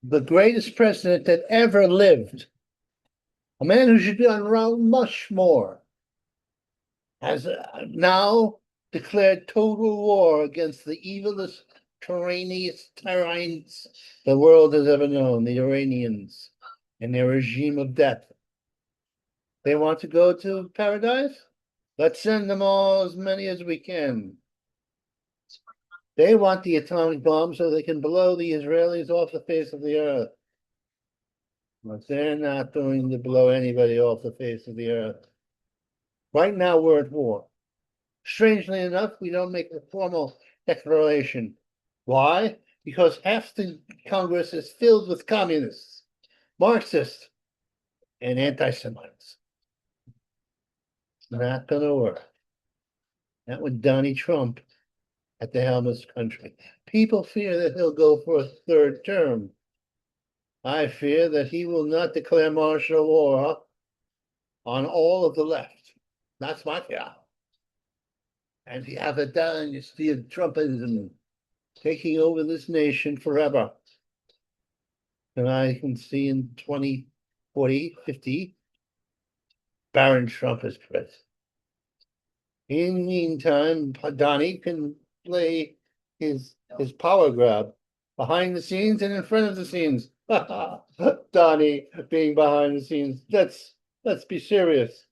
the greatest president that ever lived, a man who should be around much more, has now declared total war against the evilest, tyrants the world has ever known, the Iranians, and their regime of death. They want to go to paradise? Let's send them all, as many as we can. They want the atomic bomb so they can blow the Israelis off the face of the earth. But they're not going to blow anybody off the face of the earth. Right now, we're at war. Strangely enough, we don't make a formal declaration. Why? Because half the Congress is filled with communists, Marxists, and anti-Semites. It's not going to work. Not with Donnie Trump at the helm of this country. People fear that he'll go for a third term. I fear that he will not declare martial law on all of the left. That's my fear. And if you have it done, you see Trumpism taking over this nation forever. And I can see in 20, 40, 50, Baron Trump is president. In the meantime, Donnie can play his power grab behind the scenes and in front of the scenes. Donnie being behind the scenes. Let's be serious.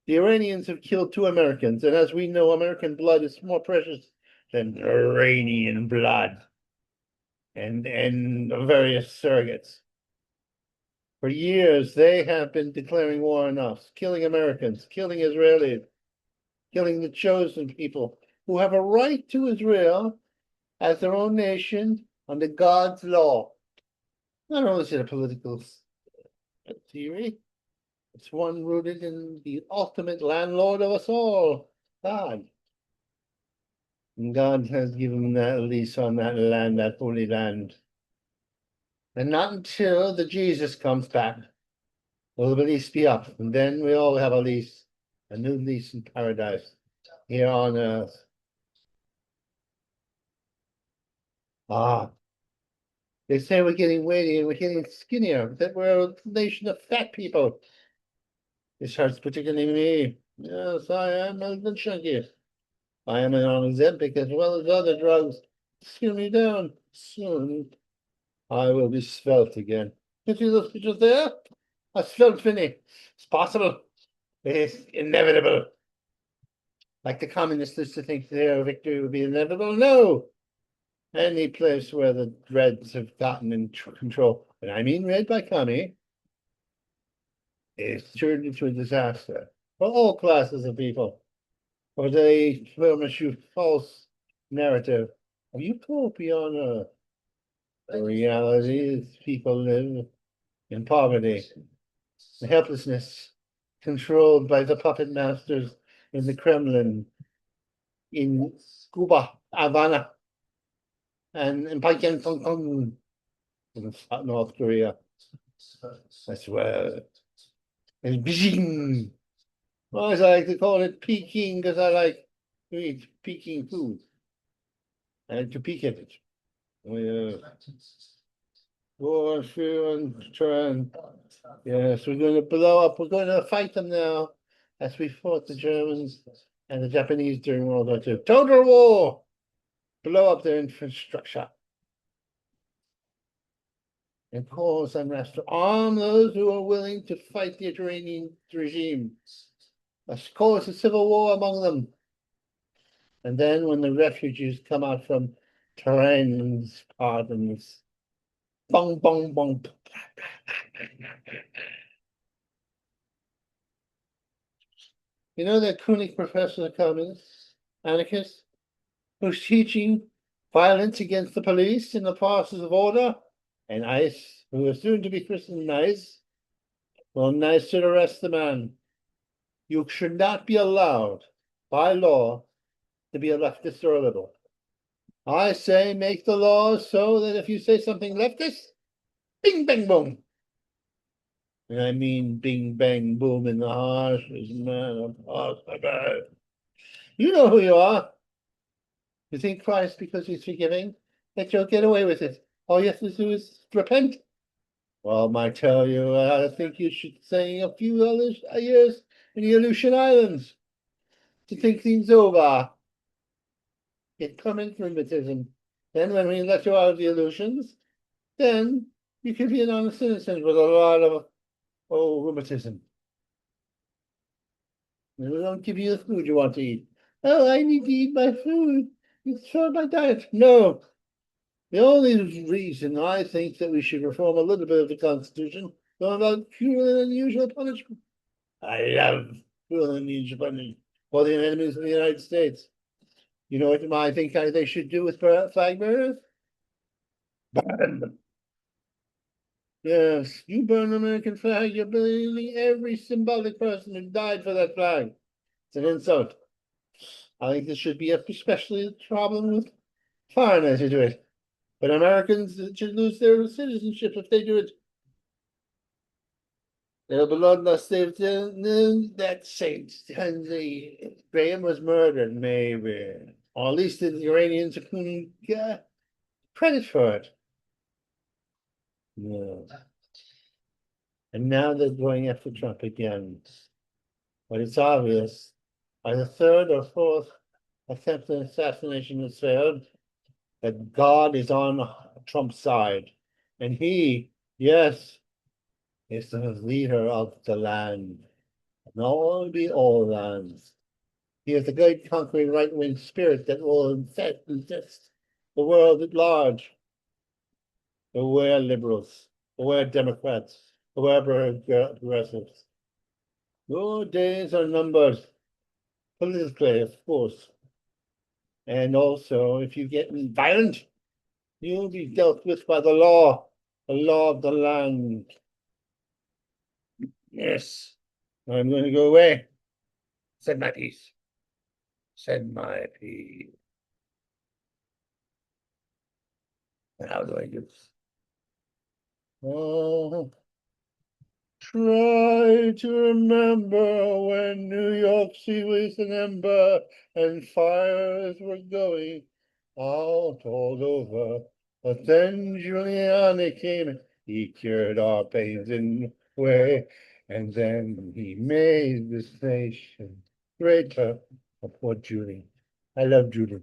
The Iranians have killed 2 Americans, and as we know, American blood is more precious than Iranian blood and various surrogates. For years, they have been declaring war on us, killing Americans, killing Israelis, killing the chosen people who have a right to Israel as their own nation under God's law. Not only is it a political theory, it's one rooted in the ultimate landlord of us all, God. And God has given that lease on that land, that holy land. And not until the Jesus comes back will the lease be up. And then we all have a lease, a new lease in paradise here on earth. They say we're getting weighty and we're getting skinnier, that we're a nation of fat people. This hurts particularly me. Yes, I am a little chunky. I am an Ozempic as well as other drugs. Skin me down. Soon I will be svelte again. You see those pictures there? A svelte Finny. It's possible. It's inevitable. Like the communists used to think their victory would be inevitable. No. Any place where the Reds have gotten in control, and I mean red by commie, is turned into a disaster for all classes of people. Or they furnish you false narrative of utopia on earth. The reality is people live in poverty, and helplessness, controlled by the puppet masters in the Kremlin, in Cuba, Havana, and in Pyongyang, in North Korea. That's where. And Beijing. Well, as I like to call it, Peking, because I like to eat Peking food. I like to peek at it. Go on through and turn. Yes, we're going to blow up. We're going to fight them now, as we fought the Germans and the Japanese during World War II. Total war! Blow up their infrastructure. And cause unrest to arm those who are willing to fight the Iranian regime. Let's cause a civil war among them. And then when the refugees come out from Tehran's pardons, bong, bong, bong. You know that Koenig professor of communists, anarchist, who's teaching violence against the police and the forces of order? And ICE, who is soon to be christened NICE, well, NICE should arrest the man. You should not be allowed by law to be a leftist or a liberal. I say make the laws so that if you say something leftist, bing, bang, boom. And I mean bing, bang, boom in the harshest manner possible. You know who you are. You think Christ, because he's forgiving, that you'll get away with it. All you have to do is repent. Well, I tell you, I think you should stay a few other years in the Aleutian Islands to think things over. Get common rheumatism. Then when we let you out of the Aleutians, then you can be an honest citizen with a lot of rheumatism. And we don't give you the food you want to eat. Oh, I need to eat my food. It's for my diet. No. The only reason I think that we should reform a little bit of the Constitution going about cruel and unusual punishment. I love cruel and unusual punishment for the enemies of the United States. You know what I think they should do with flag bearers? Burn them. Yes, you burn the American flag, you're burning every symbolic person who died for that flag. It's an insult. I think this should be especially a problem with foreigners who do it. But Americans should lose their citizenship if they do it. Their bloodlust, that saint, Graham was murdered, maybe. Or at least the Iranians couldn't get credit for it. Yeah. And now they're going after Trump again. But it's obvious by the third or fourth attempt at assassination has failed, that God is on Trump's side. And he, yes, is the leader of the land. Not only all lands. He is the great conquering right-wing spirit that will infest the world at large. Beware liberals, beware Democrats, beware progressives. Your days are numbered, politically, of course. And also, if you get violent, you'll be dealt with by the law of the land. Yes, I'm going to go away. Said my piece. Said my piece. How do I do this? Oh, try to remember when New York City was an ember and fires were going out all over. But then Giuliani came, he cured our pains in a way, and then he made this nation greater. Poor Julie. I love Julie.